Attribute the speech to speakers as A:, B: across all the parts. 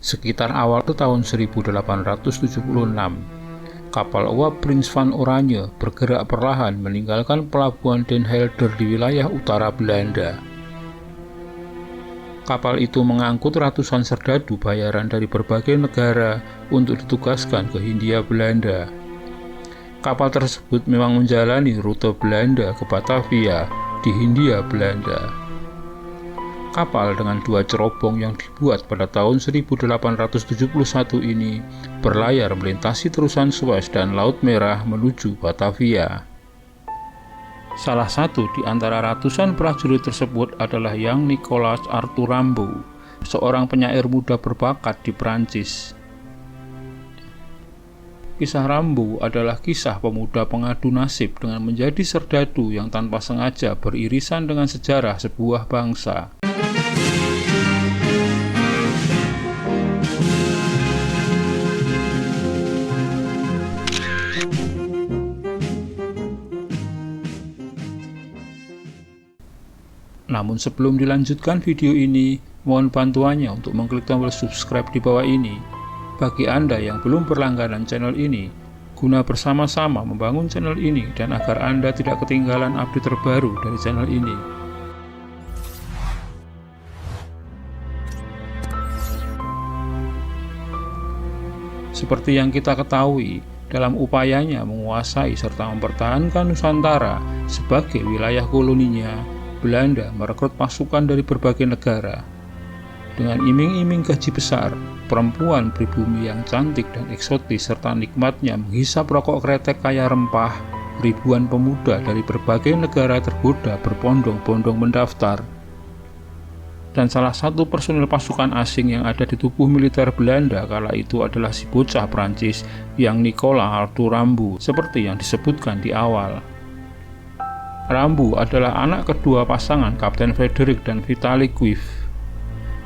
A: Sekitar awal tahun 1876, kapal uap Prins van Oranje bergerak perlahan meninggalkan pelabuhan Den Helder di wilayah utara Belanda. Kapal itu mengangkut ratusan serdadu bayaran dari berbagai negara untuk ditugaskan ke Hindia Belanda. Kapal tersebut memang menjalani rute Belanda ke Batavia di Hindia Belanda. Kapal dengan 2 cerobong yang dibuat pada tahun 1871 ini berlayar melintasi terusan Suez dan Laut Merah menuju Batavia. Salah satu di antara ratusan prajurit tersebut adalah Yang Nicolas Arthur Rimbaud, seorang penyair muda berbakat di Prancis. Kisah Rimbaud adalah kisah pemuda pengadu nasib dengan menjadi serdadu yang tanpa sengaja beririsan dengan sejarah sebuah bangsa. Namun sebelum dilanjutkan video ini, mohon bantuannya untuk mengklik tombol subscribe di bawah ini. Bagi Anda yang belum berlangganan channel ini, guna bersama-sama membangun channel ini dan agar Anda tidak ketinggalan update terbaru dari channel ini. Seperti yang kita ketahui, dalam upayanya menguasai serta mempertahankan Nusantara sebagai wilayah koloninya, Belanda merekrut pasukan dari berbagai negara. Dengan iming-iming gaji besar, perempuan pribumi yang cantik dan eksotis serta nikmatnya menghisap rokok kretek kaya rempah, ribuan pemuda dari berbagai negara tergoda berbondong-bondong mendaftar. Dan salah satu personil pasukan asing yang ada di tubuh militer Belanda kala itu adalah si bocah Prancis yang Nicolas Arthur Rimbaud, seperti yang disebutkan di awal. Rimbaud adalah anak kedua pasangan Kapten Frederick dan Vitaly Cuif.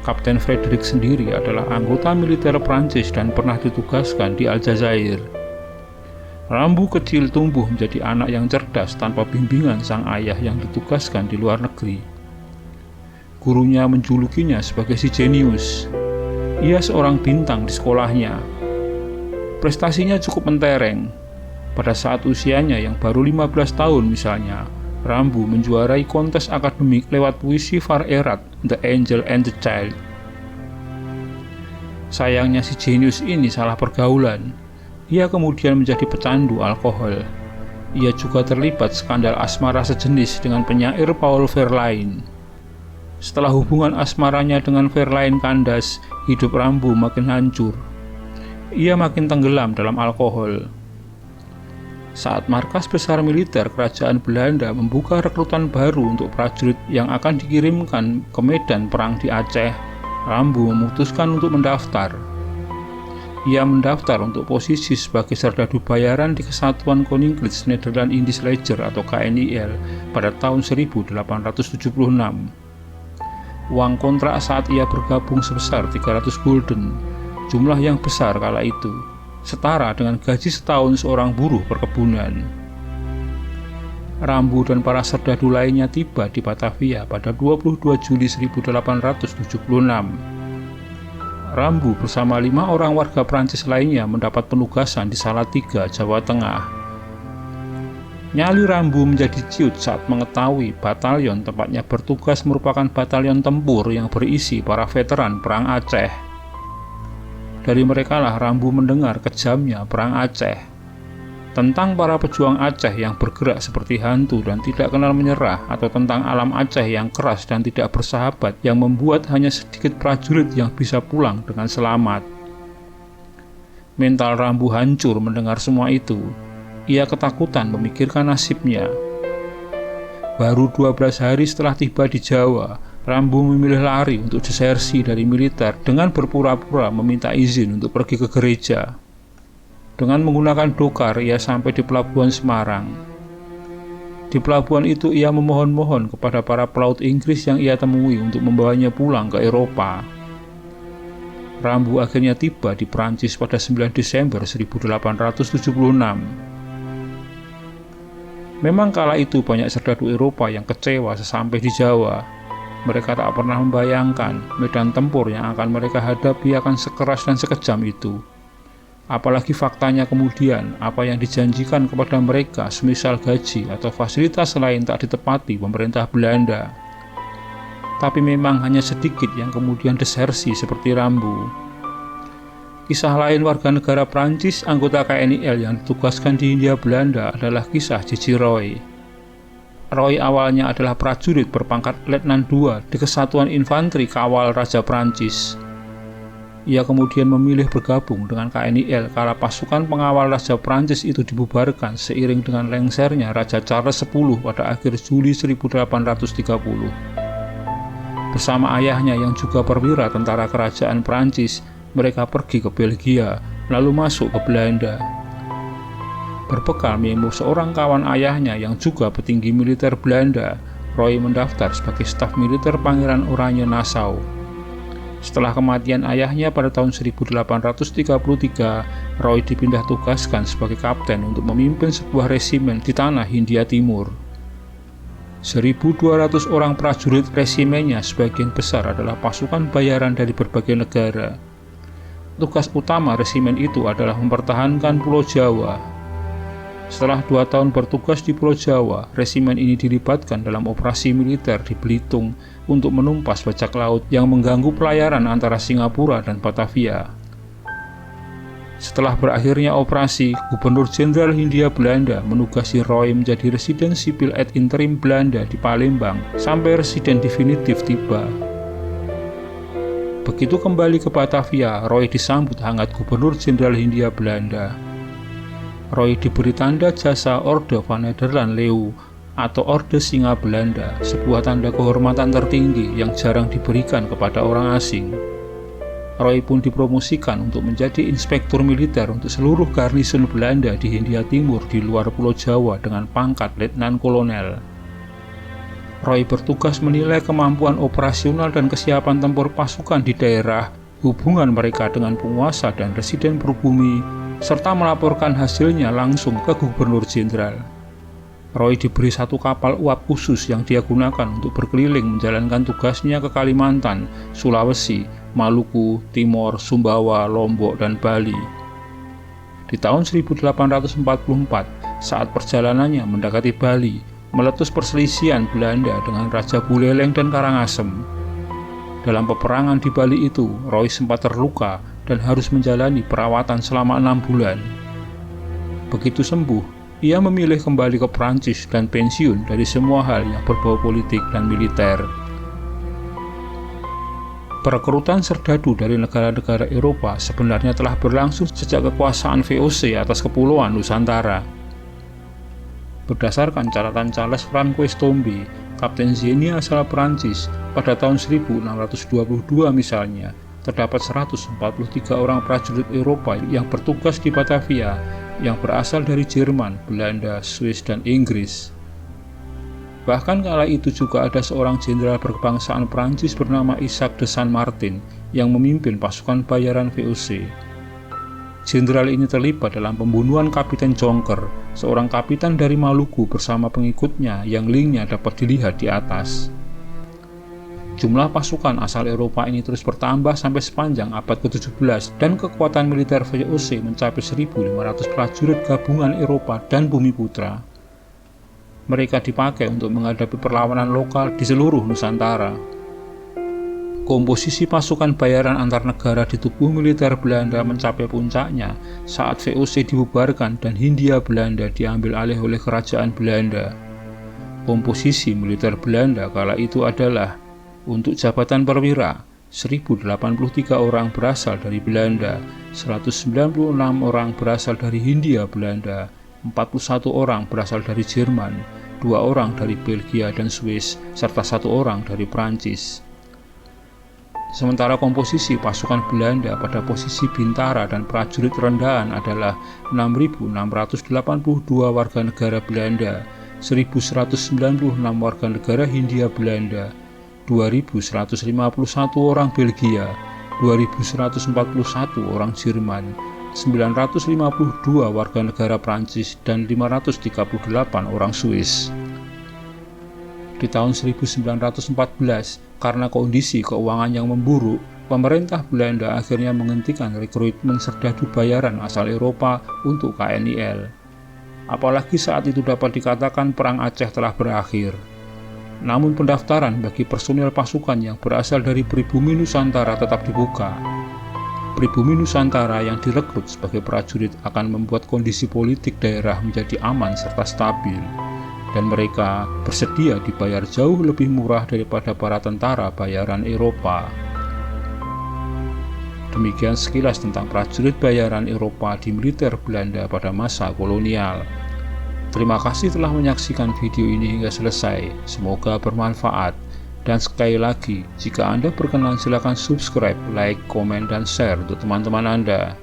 A: Kapten Frederick sendiri adalah anggota militer Prancis dan pernah ditugaskan di Aljazair. Rimbaud kecil tumbuh menjadi anak yang cerdas tanpa bimbingan sang ayah yang ditugaskan di luar negeri. Gurunya menjulukinya sebagai si jenius. Ia seorang bintang di sekolahnya. Prestasinya cukup mentereng. Pada saat usianya yang baru 15 tahun misalnya, Rimbaud menjuarai kontes akademik lewat puisi Var Erat, The Angel and the Child. Sayangnya si jenius ini salah pergaulan. Ia kemudian menjadi pecandu alkohol. Ia juga terlibat skandal asmara sejenis dengan penyair Paul Verlaine. Setelah hubungan asmaranya dengan Verlaine kandas, hidup Rimbaud makin hancur. Ia makin tenggelam dalam alkohol. Saat markas besar militer kerajaan Belanda membuka rekrutan baru untuk prajurit yang akan dikirimkan ke medan perang di Aceh, Rimbaud memutuskan untuk mendaftar. Ia mendaftar untuk posisi sebagai serdadu bayaran di Kesatuan Koninklijke Nederland-Indisch Leger atau KNIL pada tahun 1876. Uang kontrak saat ia bergabung sebesar 300 gulden, jumlah yang besar kala itu, setara dengan gaji setahun seorang buruh perkebunan. Rimbaud dan para serdadu lainnya tiba di Batavia pada 22 Juli 1876. Rimbaud bersama 5 orang warga Prancis lainnya mendapat penugasan di Salatiga, Jawa Tengah. Nyali Rimbaud menjadi ciut saat mengetahui batalion tempatnya bertugas merupakan batalion tempur yang berisi para veteran Perang Aceh. Dari merekalah Rimbaud mendengar kejamnya Perang Aceh, tentang para pejuang Aceh yang bergerak seperti hantu dan tidak kenal menyerah, atau tentang alam Aceh yang keras dan tidak bersahabat yang membuat hanya sedikit prajurit yang bisa pulang dengan selamat. Mental Rimbaud hancur mendengar semua itu. Ia ketakutan memikirkan nasibnya. Baru 12 hari setelah tiba di Jawa, Rimbaud memilih lari untuk desersi dari militer dengan berpura-pura meminta izin untuk pergi ke gereja. Dengan menggunakan dokar, ia sampai di pelabuhan Semarang. Di pelabuhan itu ia memohon-mohon kepada para pelaut Inggris yang ia temui untuk membawanya pulang ke Eropa. Rimbaud akhirnya tiba di Prancis pada 9 Desember 1876. Memang kala itu banyak serdadu Eropa yang kecewa sesampai di Jawa. Mereka tak pernah membayangkan medan tempur yang akan mereka hadapi akan sekeras dan sekejam itu. Apalagi faktanya kemudian apa yang dijanjikan kepada mereka semisal gaji atau fasilitas lain tak ditepati pemerintah Belanda. Tapi memang hanya sedikit yang kemudian desersi seperti Rambo. Kisah lain warga negara Prancis anggota KNIL yang ditugaskan di Hindia Belanda adalah kisah Gigi Roy. Roy awalnya adalah prajurit berpangkat Letnan II di Kesatuan Infanteri Kawal Raja Prancis. Ia kemudian memilih bergabung dengan KNIL kala pasukan pengawal Raja Prancis itu dibubarkan seiring dengan lengsernya Raja Charles X pada akhir Juli 1830. Bersama ayahnya yang juga perwira tentara kerajaan Prancis, mereka pergi ke Belgia, lalu masuk ke Belanda. Berbekal memo seorang kawan ayahnya yang juga petinggi militer Belanda, Roy mendaftar sebagai staf militer Pangeran Oranje Nassau. Setelah kematian ayahnya pada tahun 1833, Roy dipindah tugaskan sebagai kapten untuk memimpin sebuah resimen di tanah Hindia Timur. 1.200 orang prajurit resimennya sebagian besar adalah pasukan bayaran dari berbagai negara. Tugas utama resimen itu adalah mempertahankan Pulau Jawa. Setelah 2 tahun bertugas di Pulau Jawa, resimen ini dilibatkan dalam operasi militer di Belitung untuk menumpas bajak laut yang mengganggu pelayaran antara Singapura dan Batavia. Setelah berakhirnya operasi, Gubernur Jenderal Hindia Belanda menugasi Roy menjadi residen sipil ad interim Belanda di Palembang sampai residen definitif tiba. Begitu kembali ke Batavia, Roy disambut hangat Gubernur Jenderal Hindia Belanda. Roy diberi tanda jasa Orde van Nederland Leeuw atau Orde Singa Belanda, sebuah tanda kehormatan tertinggi yang jarang diberikan kepada orang asing. Roy pun dipromosikan untuk menjadi inspektur militer untuk seluruh garnison Belanda di Hindia Timur di luar Pulau Jawa dengan pangkat Letnan Kolonel. Roy bertugas menilai kemampuan operasional dan kesiapan tempur pasukan di daerah, hubungan mereka dengan penguasa dan residen pribumi, serta melaporkan hasilnya langsung ke Gubernur Jenderal. Roy diberi 1 kapal uap khusus yang dia gunakan untuk berkeliling menjalankan tugasnya ke Kalimantan, Sulawesi, Maluku, Timor, Sumbawa, Lombok, dan Bali. Di tahun 1844, saat perjalanannya mendekati Bali, meletus perselisihan Belanda dengan Raja Buleleng dan Karangasem. Dalam peperangan di Bali itu, Roy sempat terluka dan harus menjalani perawatan selama 6 bulan. Begitu sembuh, ia memilih kembali ke Prancis dan pensiun dari semua hal yang berbau politik dan militer. Perekrutan serdadu dari negara-negara Eropa sebenarnya telah berlangsung sejak kekuasaan VOC atas Kepulauan Nusantara. Berdasarkan catatan Charles Francois Tombe, Kapten Zeni asal Prancis, pada tahun 1622 misalnya, terdapat 143 orang prajurit Eropa yang bertugas di Batavia yang berasal dari Jerman, Belanda, Swiss, dan Inggris. Bahkan kala itu juga ada seorang jenderal berkebangsaan Prancis bernama Isaac de Saint Martin yang memimpin pasukan bayaran VOC. Jenderal ini terlibat dalam pembunuhan Kapiten Jonker, seorang kapitan dari Maluku bersama pengikutnya yang linknya dapat dilihat di atas. Jumlah pasukan asal Eropa ini terus bertambah sampai sepanjang abad ke-17 dan kekuatan militer VOC mencapai 1.500 prajurit gabungan Eropa dan Bumiputra. Mereka dipakai untuk menghadapi perlawanan lokal di seluruh Nusantara. Komposisi pasukan bayaran antar negara di tubuh militer Belanda mencapai puncaknya saat VOC dibubarkan dan Hindia Belanda diambil alih oleh Kerajaan Belanda. Komposisi militer Belanda kala itu adalah: untuk jabatan perwira, 1.083 orang berasal dari Belanda, 196 orang berasal dari Hindia Belanda, 41 orang berasal dari Jerman, 2 orang dari Belgia dan Swiss, serta 1 orang dari Prancis. Sementara komposisi pasukan Belanda pada posisi bintara dan prajurit rendahan adalah 6.682 warga negara Belanda, 1.196 warga negara Hindia Belanda, 2.151 orang Belgia, 2.141 orang Jerman, 952 warga negara Prancis, dan 538 orang Swiss. Di tahun 1914, karena kondisi keuangan yang memburuk, pemerintah Belanda akhirnya menghentikan rekrutmen serdadu bayaran asal Eropa untuk KNIL. Apalagi saat itu dapat dikatakan Perang Aceh telah berakhir. Namun pendaftaran bagi personil pasukan yang berasal dari pribumi Nusantara tetap dibuka. Pribumi Nusantara yang direkrut sebagai prajurit akan membuat kondisi politik daerah menjadi aman serta stabil, dan mereka bersedia dibayar jauh lebih murah daripada para tentara bayaran Eropa. Demikian sekilas tentang prajurit bayaran Eropa di militer Belanda pada masa kolonial. Terima kasih telah menyaksikan video ini hingga selesai, semoga bermanfaat. Dan sekali lagi, jika Anda berkenan silakan subscribe, like, komen, dan share untuk teman-teman Anda.